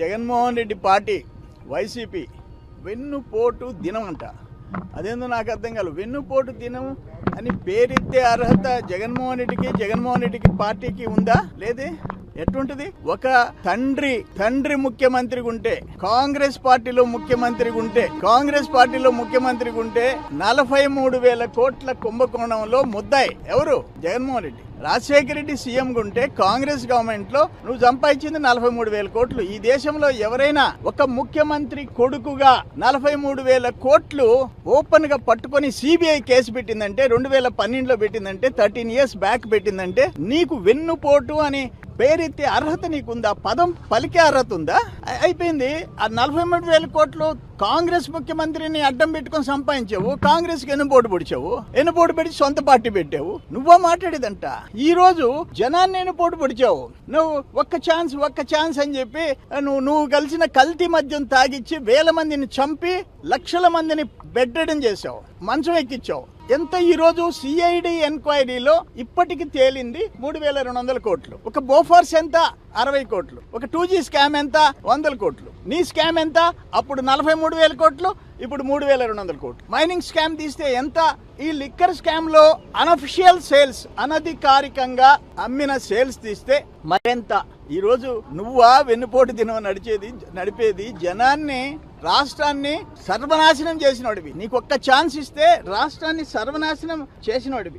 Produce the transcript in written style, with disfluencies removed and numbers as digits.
Jaganmohan Reddy party YCP వెన్నుపోటు దినం అంట. అదేందో నాకు అర్థం కాదు. వెన్నుపోటు దినం అని పేరెత్తే అర్హత జగన్మోహన్ రెడ్డికి పార్టీకి ఉందా? లేదే. ఎట్లుంటది? ఒక తండ్రి ముఖ్యమంత్రిగా ఉంటే, కాంగ్రెస్ పార్టీలో ముఖ్యమంత్రిగా ఉంటే 43,000 కోట్ల కుంభకోణంలో ముద్దాయి ఎవరు? జగన్మోహన్ రెడ్డి. రాజశేఖర రెడ్డి సీఎం ఉంటే కాంగ్రెస్ గవర్నమెంట్ లో నువ్వు సంపాదించింది 43,000 కోట్లు. ఈ దేశంలో ఎవరైనా ఒక ముఖ్యమంత్రి కొడుకుగా 43,000 కోట్లు ఓపెన్ గా పట్టుకొని సిబిఐ కేసు పెట్టిందంటే, 2012లో పెట్టిందంటే, 13 years బ్యాక్ పెట్టిందంటే, నీకు వెన్నుపోటు అని పేరెత్తే అర్హత నీకుందా? పదం పలికే అర్హత ఉందా? అయిపోయింది. ఆ 43,000 కోట్లు కాంగ్రెస్ ముఖ్యమంత్రిని అడ్డం పెట్టుకొని సంపాదించావు. కాంగ్రెస్ కి ఎన్నుపోటు పొడిచి సొంత పార్టీ పెట్టావు. నువ్వా మాట్లాడేదంట? ఈ రోజు జనాన్ని ఎన్నుపోటు పొడిచావు. నువ్వు ఒక్క ఛాన్స్ అని చెప్పి నువ్వు కలిసిన కల్తీ మద్యం తాగిచ్చి 1,000 మందిని చంపి లక్షల మందిని బెడ్రెడన్ చేసావు, మంచం ఎక్కించావు. ఎంత? ఈ రోజు సిఐడి ఎంక్వైరీలో ఇప్పటికి తేలింది 3,200 కోట్లు. ఒక బోఫర్స్ ఎంత? 60 కోట్లు. ఒక 2G స్కామ్ ఎంత? 100 కోట్లు. నీ స్కామ్ ఎంత? అప్పుడు 43,000 కోట్లు, ఇప్పుడు 3,200 కోట్లు. మైనింగ్ స్కామ్ తీస్తే ఎంత? ఈ లిక్కర్ స్కామ్ లో అనఫిషియల్ సేల్స్, అనధికారికంగా అమ్మిన సేల్స్ తీస్తే మరెంత? ఈ రోజు నువ్వా వెన్నుపోటు దినం నడిపేది? జనాన్ని, రాష్ట్రాన్ని సర్వనాశనం చేసినోడివి. నీకు ఒక్క ఛాన్స్ ఇస్తే రాష్ట్రాన్ని సర్వనాశనం చేసినోడివి.